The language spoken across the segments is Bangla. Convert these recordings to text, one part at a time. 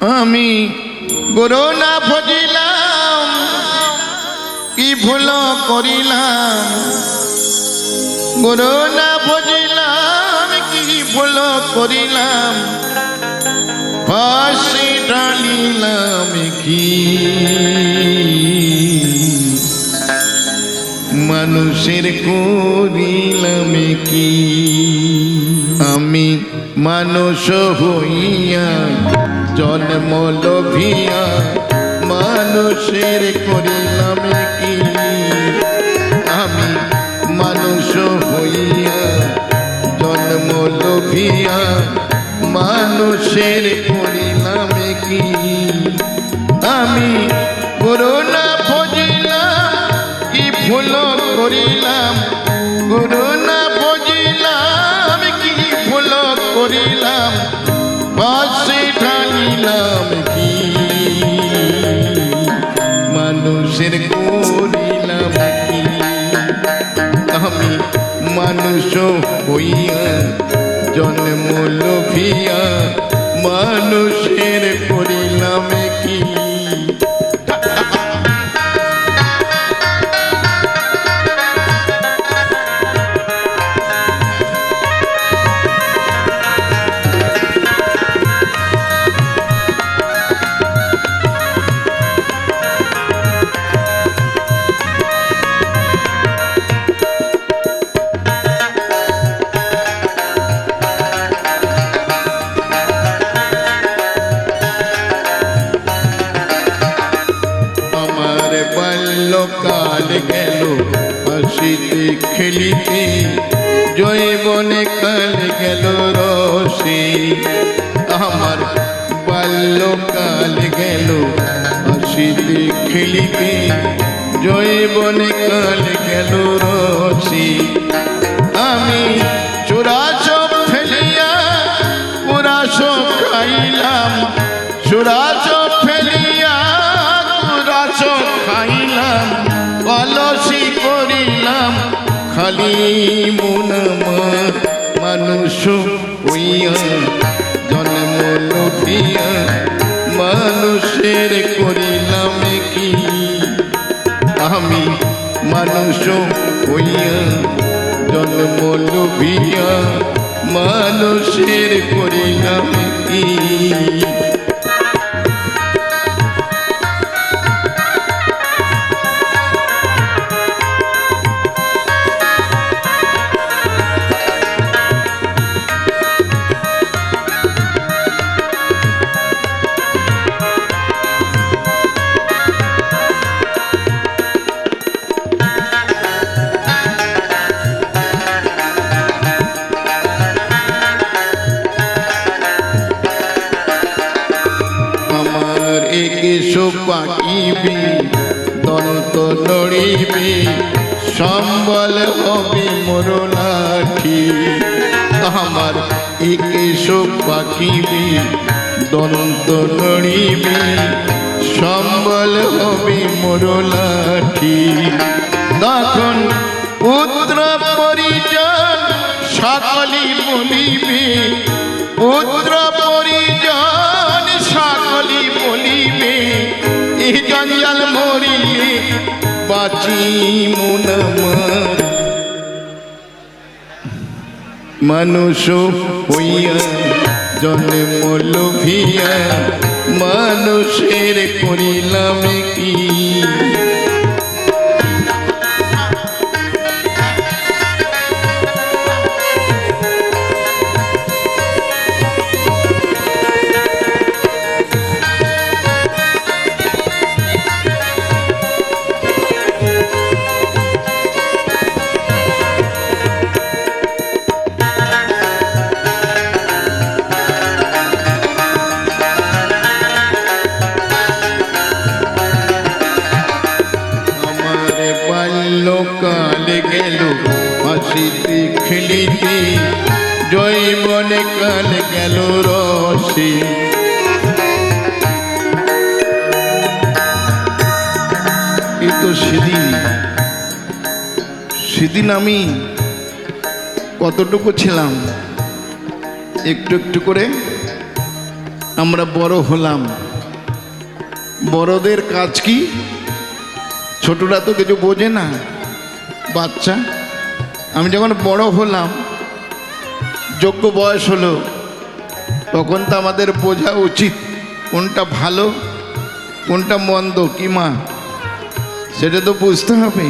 আমি গুরু না ভজিলাম কি ভুল করিলাম, গুরু না ভজিলাম কি ভুল করিলাম, ফাঁসি ঢালিলাম কি মানুষের করিলাম কি। আমি মানুষ হইয়া জন্ম লোভিয়া মানুষের করিলাম কি। আমি মানুষ হইয়া জন্ম লোভিয়া মানুষের করিলাম কি। আমি গুরু না ভজিলাম কি ভুল করিলাম, গুরু না ভজিলাম কি ভুল করিলাম, ফাঁসি ঢালিলাম কি মানুষের করিলাম কি। আমি মানুষ হইয়া জন্ম লোভিয়া মানুষের করিলাম কি। কাল গেল হাসিতে খেলিতে, জৈবনে কাল গেল রসে। আমার বাল্যকাল গেল হাসিতে খেলিতে, জৈবনে কাল গেল রসে। আমি চুরাস ফেলিয়া পুরাস খাইলাম, চুরাস ফেলিয়া পুরাস খাইলাম, অলসি করিলাম খালি মন মানুষ হইয়া জন্ম লোভিয়া মানুষের করিলাম কি। আমি মানুষ হইয়া জন্ম লোভিয়া মানুষের করিলাম কি। পাকিবি দন্ত নড়িবি, সম্বল হবে মোর লাঠি। আমার একেশ পাকিবি দন্ত নড়িবি, সম্বল হবে মোর লাঠি। তখন পুত্র পরিজন সকলি বলিবে, পুত্র পরিজন সকলি বলিবে, এই জঞ্জাল মরিলে বাঁচি মন আমার। মানুষ হইয়া জন্ম লোভিয়া মানুষের করিলাম কি। কাল গেল হাসিতে খেলিতে, জৈবনে কাল গেল রসে। এই তো সেদিন আমি কতটুকু ছিলাম, একটু একটু করে আমরা বড় হলাম, বড়দের কাজ কি? ছোটরা তো কিছু বোঝে না, বাচ্চা। আমি যখন বড় হলাম, যোগ্য বয়স হলো, তখন তো আমাদের বোঝা উচিত কোনটা ভালো কোনটা মন্দ, কি মা? সেটা তো বুঝতে হবে।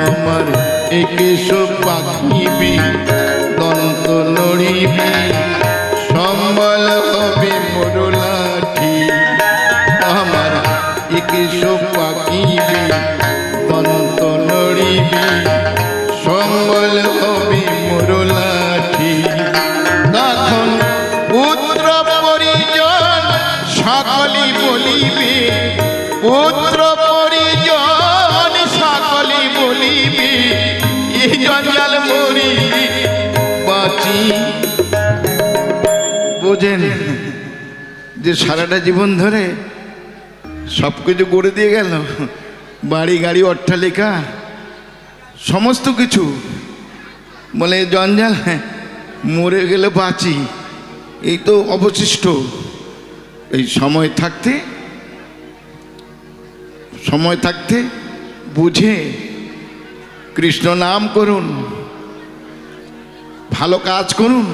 আমার একেশ পাখিবি দন্ত নড়িবি, সম্বল হবে মোর লাঠি। আমার একেশ পাখিবি দন্ত নড়িবি, সম্বল হবে মোর লাঠি। তখন পুত্র পরিজন সকলই বলিবে, পুত্র পরিজন সকলই বলিবে, এই জঞ্জাল মরি বাঁচি। বোঝেন যে সারাটা জীবন ধরে সব কিছু করে দিয়ে গেল, বাড়ি গাড়ি অট্টালিকা সমস্ত কিছু, বলে জঞ্জাল, মরে গেলে বাঁচি, এই তো অবশিষ্ট। এই সময় থাকতে বুঝে কৃষ্ণ নাম করুন, ভালো কাজ করুন,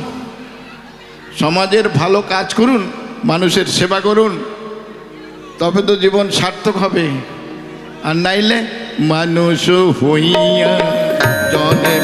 সমাজের ভালো কাজ করুন, মানুষের সেবা করুন, তবে তো জীবন সার্থক হবে। আর নাইলে মানুষ হইয়া জনে